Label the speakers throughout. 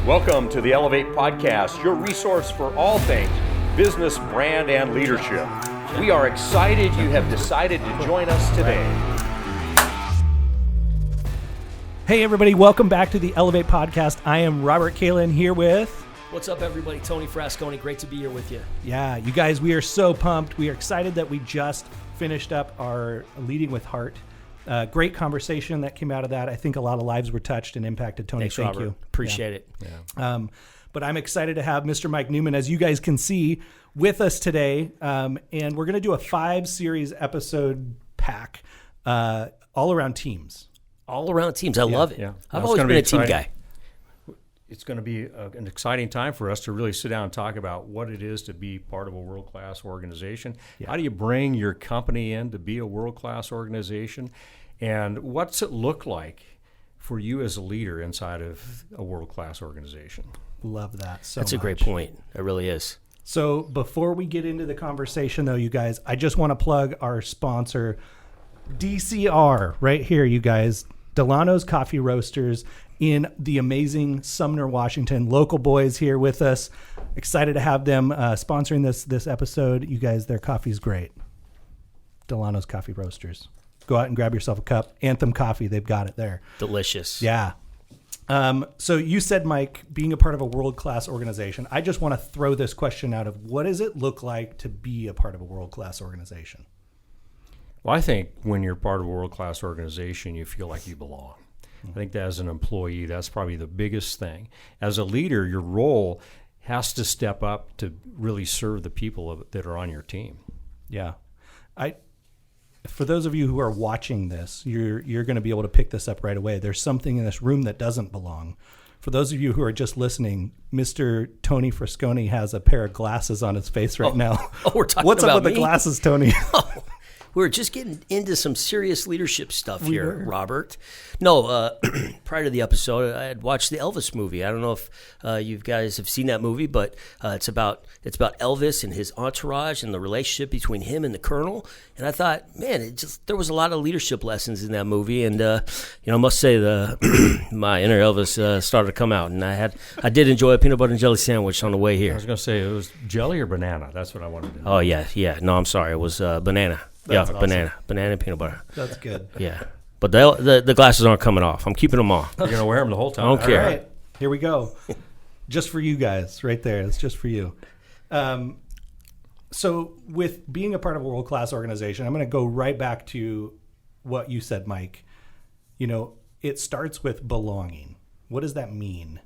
Speaker 1: Welcome to the Elevate Podcast, your resource for all things business, brand, and leadership. We are excited you have decided to join us today.
Speaker 2: Hey everybody, welcome back to the Elevate Podcast. I am Robert Kalin here with...
Speaker 3: What's up everybody, Tony Frasconi, great to be here with you.
Speaker 2: Yeah, you guys, we are so pumped. We are excited that we just finished up our Leading with Heart. Great conversation that came out of that. I think a lot of lives were touched and impacted. Tony,
Speaker 3: thanks,
Speaker 2: thank
Speaker 3: Robert.
Speaker 2: you.
Speaker 3: Appreciate it.
Speaker 2: Yeah. But I'm excited to have Mr. Mike Newman, as you guys can see, with us today. And we're going to do a 5-series episode pack all around teams.
Speaker 3: All around teams. I love it.
Speaker 1: Yeah.
Speaker 3: I've always been a team guy.
Speaker 1: It's going to be an exciting time for us to really sit down and talk about what it is to be part of a world-class organization. Yeah. How do you bring your company in to be a world-class organization? And what's it look like for you as a leader inside of a world-class organization?
Speaker 2: Love that so
Speaker 3: That's
Speaker 2: much.
Speaker 3: A great point. It really is.
Speaker 2: So before we get into the conversation, though, you guys, I just want to plug our sponsor, DCR, right here, you guys. Delano's Coffee Roasters in the amazing Sumner, Washington. Local boys here with us. Excited to have them sponsoring this episode. You guys, their coffee's great. Delano's Coffee Roasters. Go out and grab yourself a cup. Anthem Coffee, they've got it there.
Speaker 3: Delicious.
Speaker 2: Yeah. So you said, Mike, being a part of a world-class organization. I just want to throw this question out of what does it look like to be a part of a world-class organization?
Speaker 1: Well, I think when you're part of a world-class organization, you feel like you belong. I think that as an employee, that's probably the biggest thing. As a leader, your role has to step up to really serve the people that are on your team.
Speaker 2: Yeah. For those of you who are watching this, you're going to be able to pick this up right away. There's something in this room that doesn't belong. For those of you who are just listening, Mr. Tony Frasconi has a pair of glasses on his face right now.
Speaker 3: Oh, we're talking
Speaker 2: What's
Speaker 3: about
Speaker 2: up with
Speaker 3: me?
Speaker 2: the glasses, Tony?
Speaker 3: We're just getting into some serious leadership stuff here, Robert. No, prior to the episode, I had watched the Elvis movie. I don't know if you guys have seen that movie, but it's about Elvis and his entourage and the relationship between him and the Colonel. And I thought, man, there was a lot of leadership lessons in that movie. And I must say my inner Elvis started to come out, and I did enjoy a peanut butter and jelly sandwich on the way here.
Speaker 1: I was going to say, it was jelly or banana. That's what I wanted to know.
Speaker 3: Oh yeah. No, I'm sorry, it was banana.
Speaker 2: That's
Speaker 3: awesome. Banana and peanut butter.
Speaker 2: That's good.
Speaker 3: Yeah, but the glasses aren't coming off. I'm keeping them on.
Speaker 1: You're going to wear them the whole time.
Speaker 3: I don't care.
Speaker 2: All right, here we go. Just for you guys, right there. It's just for you. So with being a part of a world-class organization, I'm going to go right back to what you said, Mike. It starts with belonging. What does that mean?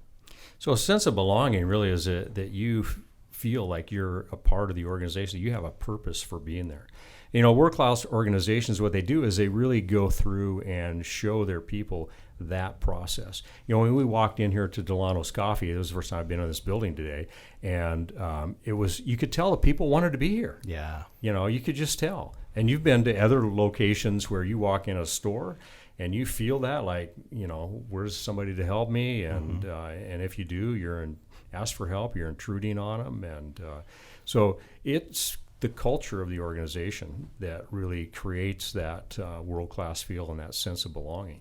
Speaker 1: So a sense of belonging really is that you feel like you're a part of the organization. You have a purpose for being there. World-class organizations, what they do is they really go through and show their people that process. When we walked in here to Delano's Coffee, it was the first time I've been in this building today, and you could tell the people wanted to be here.
Speaker 2: Yeah.
Speaker 1: You could just tell. And you've been to other locations where you walk in a store and you feel that, like, where's somebody to help me? And and if you do, ask for help, you're intruding on them. And so it's the culture of the organization that really creates that world-class feel and that sense of belonging.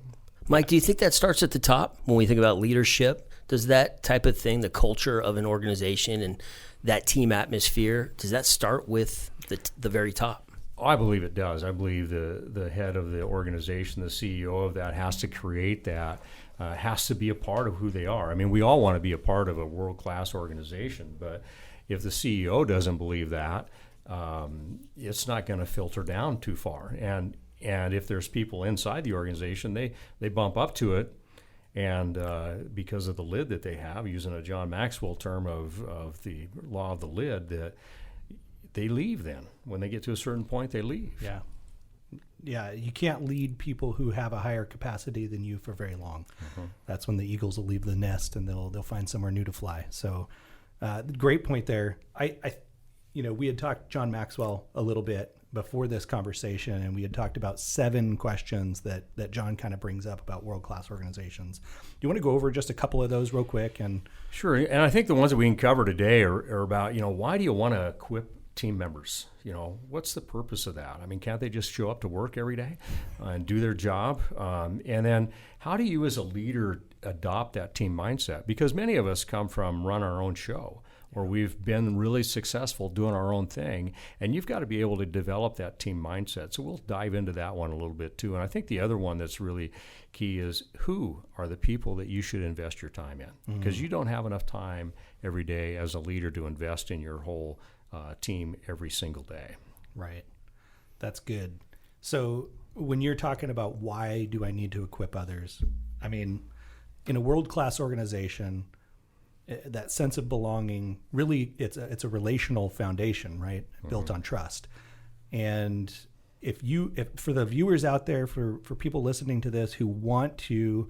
Speaker 3: Mike, do you think that starts at the top when we think about leadership? Does that type of thing, the culture of an organization and that team atmosphere, does that start with the very top?
Speaker 1: Oh, I believe it does. I believe the head of the organization, the CEO of that, has to create that, has to be a part of who they are. I mean, we all want to be a part of a world-class organization, but if the CEO doesn't believe that, it's not going to filter down too far. And if there's people inside the organization, they bump up to it, and because of the lid that they have, using a John Maxwell term of the law of the lid, that they leave then. When they get to a certain point, they leave.
Speaker 2: Yeah. Yeah, you can't lead people who have a higher capacity than you for very long. Mm-hmm. That's when the eagles will leave the nest and they'll find somewhere new to fly. So great point there. We had talked John Maxwell a little bit before this conversation, and we had talked about 7 questions that John kind of brings up about world-class organizations. Do you want to go over just a couple of those real quick? And
Speaker 1: sure. And I think the ones that we can cover today are about, why do you want to equip team members? What's the purpose of that? I mean, can't they just show up to work every day and do their job? And then how do you as a leader adopt that team mindset, because many of us come from run our own show, or we've been really successful doing our own thing, and you've got to be able to develop that team mindset. So we'll dive into that one a little bit too. And I think the other one that's really key is, who are the people that you should invest your time in? Because you don't have enough time every day as a leader to invest in your whole team every single day.
Speaker 2: Right. That's good. So when you're talking about why do I need to equip others, I mean, in a world-class organization, that sense of belonging, really, it's a relational foundation, right? Built on trust. And if for the viewers out there, for people listening to this who want to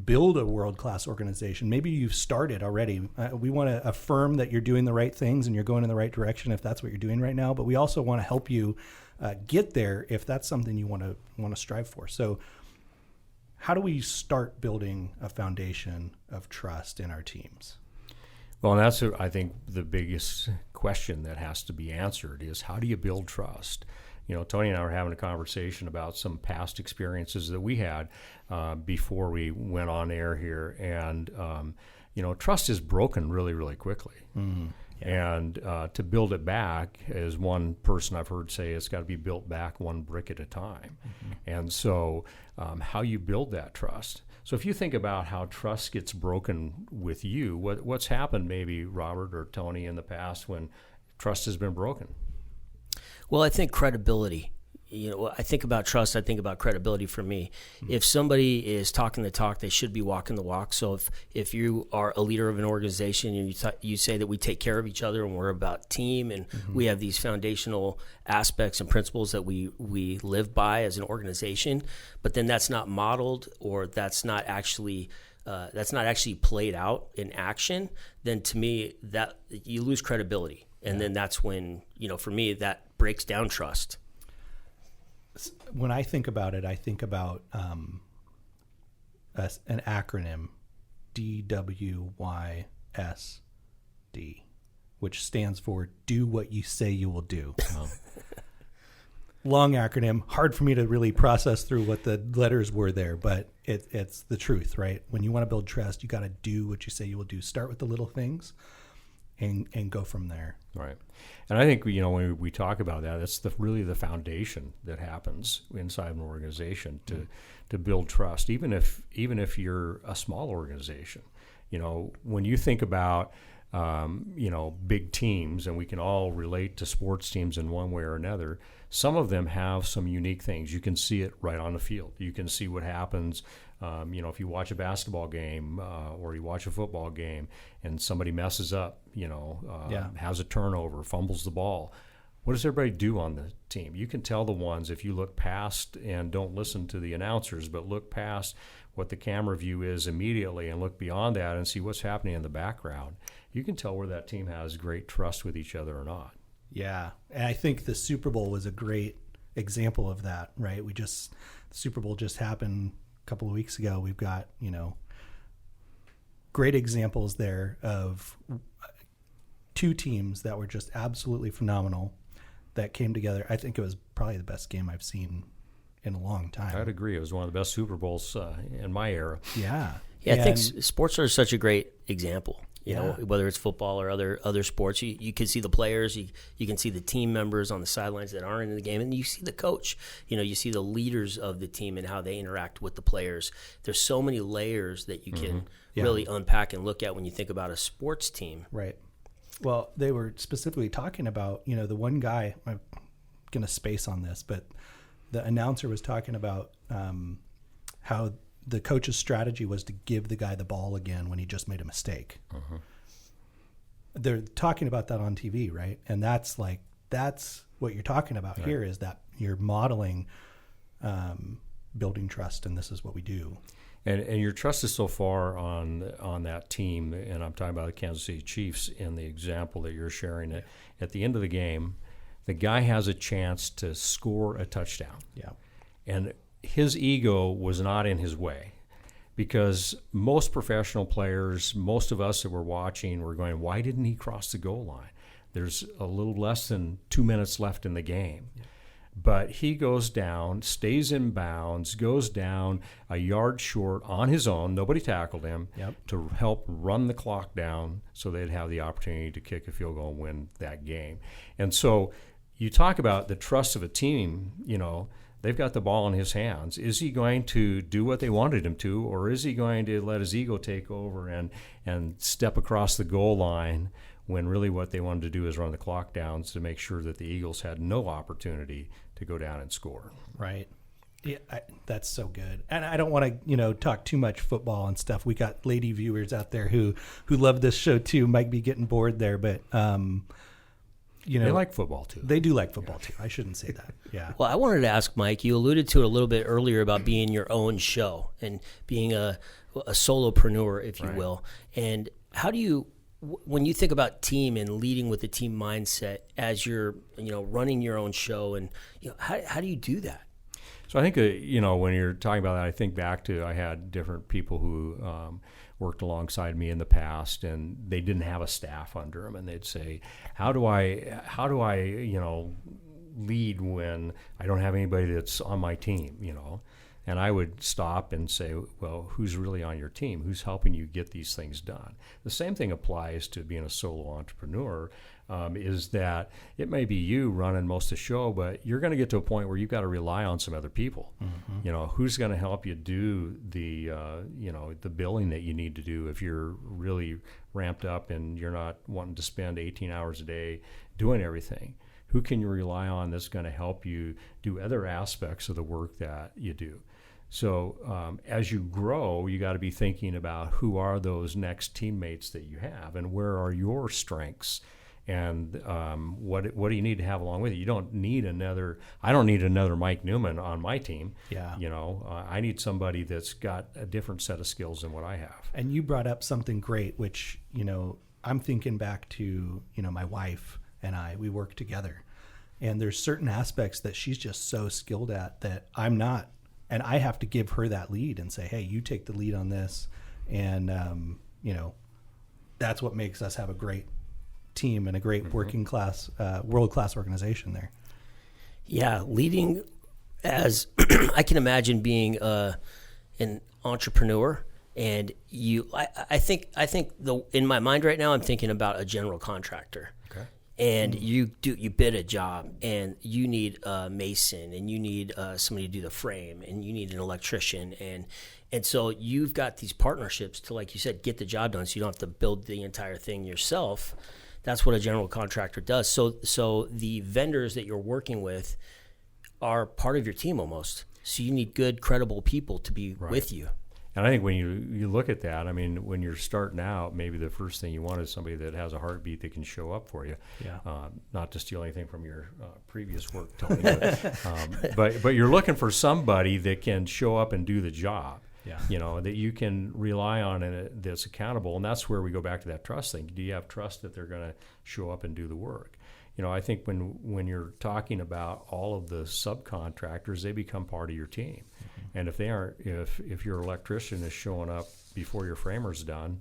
Speaker 2: build a world-class organization, maybe you've started already. We want to affirm that you're doing the right things and you're going in the right direction if that's what you're doing right now. But we also want to help you get there if that's something you want to strive for. So how do we start building a foundation of trust in our teams?
Speaker 1: Well, and that's, I think, the biggest question that has to be answered is, how do you build trust? You know, Tony and I were having a conversation about some past experiences that we had before we went on air here. And, you know, trust is broken really, really quickly. Mm-hmm. Yeah. And to build it back, as one person I've heard say, it's got to be built back one brick at a time. Mm-hmm. And so how you build that trust. So if you think about how trust gets broken with you, what's happened maybe, Robert or Tony, in the past when trust has been broken?
Speaker 3: Well, I think credibility. You know, I think about trust, I think about credibility for me. Mm-hmm. If somebody is talking the talk, they should be walking the walk. So if you are a leader of an organization and you say that we take care of each other and we're about team and we have these foundational aspects and principles that we live by as an organization, but then that's not modeled, or that's not actually played out in action, then to me that you lose credibility. And then that's when, you know, for me, that breaks down trust.
Speaker 2: When I think about it, I think about an acronym, DWYSD, which stands for Do What You Say You Will Do. Long acronym, hard for me to really process through what the letters were there, but it's the truth, right? When you want to build trust, you got to do what you say you will do. Start with the little things and go from there. Right.
Speaker 1: And I think, you know, when we talk about that, that's really the foundation that happens inside an organization to build trust, even if you're a small organization. You know, when you think about, you know, big teams, and we can all relate to sports teams in one way or another, some of them have some unique things. You can see it right on the field. You can see what happens. You know, if you watch a basketball game or you watch a football game and somebody messes up, you know, has a turnover, fumbles the ball, what does everybody do on the team? You can tell the ones, if you look past and don't listen to the announcers, but look past what the camera view is immediately and look beyond that and see what's happening in the background. You can tell where that team has great trust with each other or not.
Speaker 2: Yeah, and I think the Super Bowl was a great example of that, right? The Super Bowl just happened a couple of weeks ago. We've got, you know, great examples there of two teams that were just absolutely phenomenal that came together. I think it was probably the best game I've seen in a long time.
Speaker 1: I'd agree. It was one of the best Super Bowls in my era.
Speaker 2: Yeah.
Speaker 3: Yeah, I think sports are such a great example. You know, whether it's football or other sports, you can see the players, you can see the team members on the sidelines that aren't in the game, and you see the coach. You know, you see the leaders of the team and how they interact with the players. There's so many layers that you can really unpack and look at when you think about a sports team.
Speaker 2: Right. Well, they were specifically talking about, you know, the one guy, I'm going to space on this, but the announcer was talking about how the coach's strategy was to give the guy the ball again when he just made a mistake. Uh-huh. They're talking about that on TV, right? And that's what you're talking about here, is that you're modeling building trust, and this is what we do.
Speaker 1: And your trust is so far on that team, and I'm talking about the Kansas City Chiefs in the example that you're sharing. At the end of the game, the guy has a chance to score a touchdown. Yeah. And his ego was not in his way, because most professional players, most of us that were watching, were going, why didn't he cross the goal line? There's a little less than 2 minutes left in the game. Yeah. but he goes down, stays in bounds, goes down a yard short on his own. Nobody tackled him to help run the clock down so they'd have the opportunity to kick a field goal and win that game. And so you talk about the trust of a team, they've got the ball in his hands. Is he going to do what they wanted him to, or is he going to let his ego take over and step across the goal line when really what they wanted to do is run the clock down to make sure that the Eagles had no opportunity to go down and score?
Speaker 2: Right. Yeah, that's so good. And I don't want to, talk too much football and stuff. We got lady viewers out there who love this show too. Might be getting bored there, but
Speaker 1: they like football too.
Speaker 2: They do like football too. I shouldn't say that. Yeah.
Speaker 3: Well, I wanted to ask Mike. You alluded to it a little bit earlier about being your own show and being a solopreneur, if you will. And how do you, when you think about team and leading with the team mindset as you're, running your own show, and how do you do that?
Speaker 1: So I think when you're talking about that, I think back to I had different people who worked alongside me in the past, and they didn't have a staff under them, and they'd say, "How do I lead when I don't have anybody that's on my team?" And I would stop and say, well, who's really on your team? Who's helping you get these things done? The same thing applies to being a solo entrepreneur, is that it may be you running most of the show, but you're going to get to a point where you've got to rely on some other people. Mm-hmm. Who's going to help you do the billing that you need to do if you're really ramped up and you're not wanting to spend 18 hours a day doing everything? Who can you rely on that's going to help you do other aspects of the work that you do? So as you grow, you got to be thinking about who are those next teammates that you have, and where are your strengths, and what do you need to have along with you? You don't need I don't need another Mike Newman on my team.
Speaker 2: Yeah.
Speaker 1: I need somebody that's got a different set of skills than what I have.
Speaker 2: And you brought up something great, which, I'm thinking back to, my wife and we work together, and there's certain aspects that she's just so skilled at that I'm not. And I have to give her that lead and say, hey, you take the lead on this. And, that's what makes us have a great team and a great working class, world-class organization there. Yeah.
Speaker 3: Leading as I can imagine being an entrepreneur. And I think in my mind right now, I'm thinking about a general contractor.
Speaker 1: Okay.
Speaker 3: And you bid a job, and you need a mason, and you need somebody to do the frame, and you need an electrician, and so you've got these partnerships to, like you said, get the job done, so you don't have to build the entire thing yourself. That's what a general contractor does. So the vendors that you're working with are part of your team almost. So you need good, credible people to be with you.
Speaker 1: And I think when you look at that, I mean, when you're starting out, maybe the first thing you want is somebody that has a heartbeat that can show up for you. Yeah. Not to steal anything from your previous work, Tony, but you're looking for somebody that can show up and do the job. Yeah. That you can rely on and that's accountable. And that's where we go back to that trust thing. Do you have trust that they're going to show up and do the work? I think when you're talking about all of the subcontractors, they become part of your team. And if they aren't, if your electrician is showing up before your framer's done,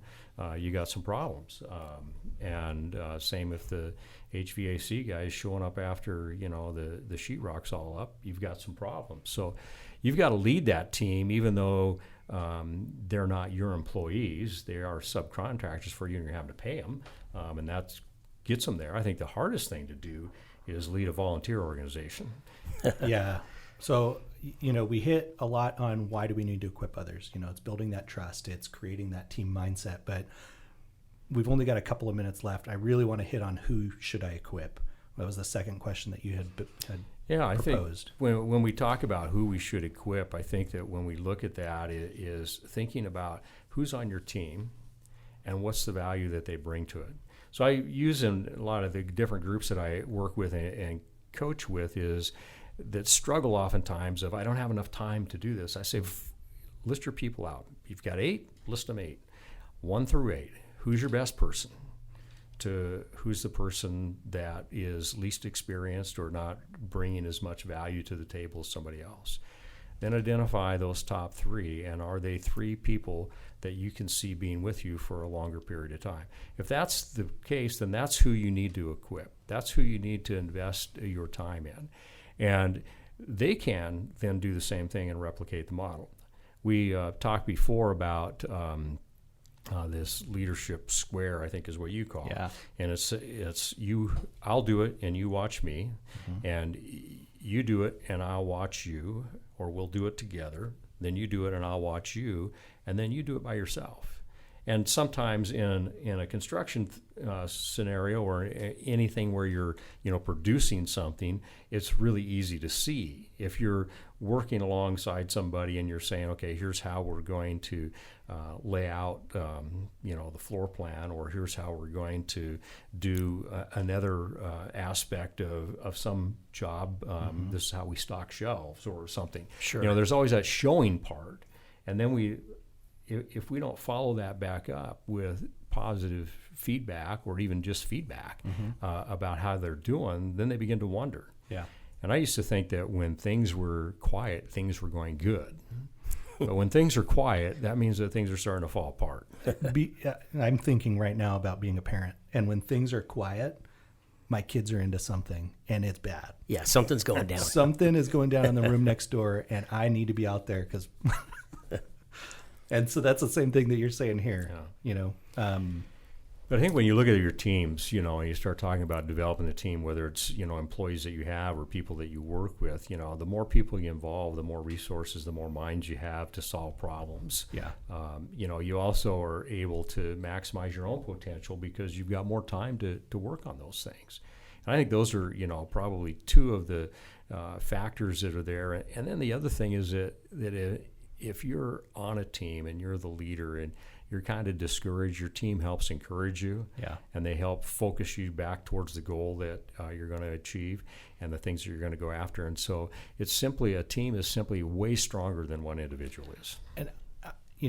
Speaker 1: you got some problems. And same if the HVAC guy is showing up after the sheetrock's all up, you've got some problems. So you've got to lead that team, even though they're not your employees; they are subcontractors for you, and you're having to pay them, and that gets them there. I think the hardest thing to do is lead a volunteer organization.
Speaker 2: Yeah. So, we hit a lot on why do we need to equip others? It's building that trust. It's creating that team mindset. But we've only got a couple of minutes left. I really want to hit on who should I equip? That was the second question that you had proposed.
Speaker 1: I think when we talk about who we should equip, I think that when we look at that, it is thinking about who's on your team and what's the value that they bring to it. So I use in a lot of the different groups that I work with and coach with is that struggle oftentimes of, I don't have enough time to do this. I say, list your people out. You've got 8, list them 8. 1 through 8. Who's your best person? Who's the person that is least experienced or not bringing as much value to the table as somebody else? Then identify those top 3, and are they 3 people that you can see being with you for a longer period of time? If that's the case, then that's who you need to equip. That's who you need to invest your time in. And they can then do the same thing and replicate the model. We talked before about this leadership square, I think is what you call it.
Speaker 2: Yeah.
Speaker 1: And it's you, I'll do it and you watch me, and you do it and I'll watch you, or we'll do it together. Then you do it and I'll watch you, and then you do it by yourself. And sometimes in a construction scenario or anything where you're producing something, it's really easy to see. If you're working alongside somebody and you're saying, okay, here's how we're going to lay out the floor plan, or here's how we're going to do another aspect of some job. This is how we stock shelves or something.
Speaker 3: Sure.
Speaker 1: There's always that showing part, and then if we don't follow that back up with positive feedback or even just feedback about how they're doing, then they begin to wonder.
Speaker 2: Yeah.
Speaker 1: And I used to think that when things were quiet, things were going good. But when things are quiet, that means that things are starting to fall apart.
Speaker 2: I'm thinking right now about being a parent, and when things are quiet, my kids are into something, and it's bad.
Speaker 3: Yeah, something's going down.
Speaker 2: Something is going down in the room next door, and I need to be out there because. And so that's the same thing that you're saying here.
Speaker 1: Yeah. But I think when you look at your teams, and you start talking about developing the team, whether it's, employees that you have or people that you work with, the more people you involve, the more resources, the more minds you have to solve problems.
Speaker 2: Yeah.
Speaker 1: You also are able to maximize your own potential because you've got more time to work on those things. And I think those are, probably two of the factors that are there. And then the other thing is that if you're on a team and you're the leader and you're kind of discouraged, your team helps encourage you.
Speaker 2: Yeah.
Speaker 1: And they help focus you back towards the goal that you're going to achieve and the things that you're going to go after. And so a team is simply way stronger than one individual is.
Speaker 2: And,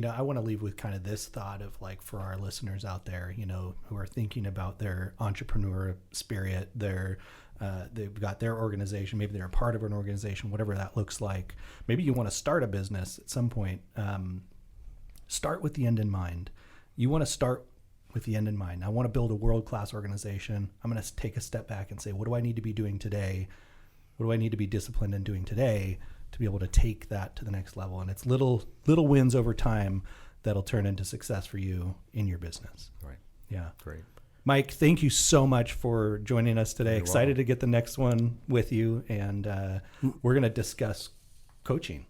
Speaker 2: I want to leave with kind of this thought of like, for our listeners out there, who are thinking about their entrepreneur spirit, they've got their organization, maybe they're a part of an organization, whatever that looks like. Maybe you want to start a business at some point. Start with the end in mind. You want to start with the end in mind. I want to build a world-class organization. I'm going to take a step back and say, what do I need to be doing today? What do I need to be disciplined in doing today to be able to take that to the next level? And it's little wins over time that'll turn into success for you in your business.
Speaker 1: Right.
Speaker 2: Yeah.
Speaker 1: Great.
Speaker 2: Mike, thank you so much for joining us today.
Speaker 1: You're
Speaker 2: Excited
Speaker 1: welcome.
Speaker 2: to get the next one with you. And we're going to discuss coaching.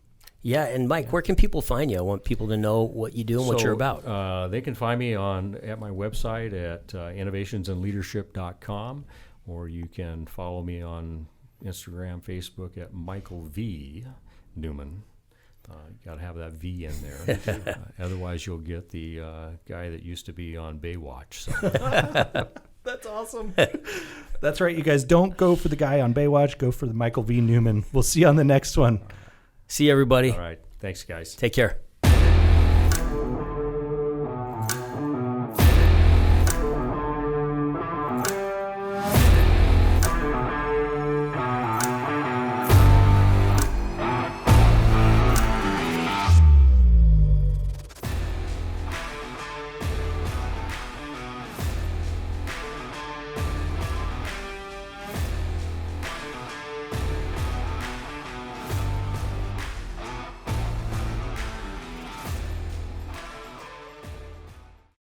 Speaker 3: Yeah, and Mike, where can people find you? I want people to know what you do and what you're about.
Speaker 1: They can find me at my website at innovationsandleadership.com, or you can follow me on Instagram, Facebook at Michael V. Newman. You got to have that V in there. Otherwise, you'll get the guy that used to be on Baywatch. So.
Speaker 2: That's awesome. That's right, you guys. Don't go for the guy on Baywatch. Go for the Michael V. Newman. We'll see you on the next one.
Speaker 3: See you, everybody.
Speaker 1: All right. Thanks, guys.
Speaker 3: Take care.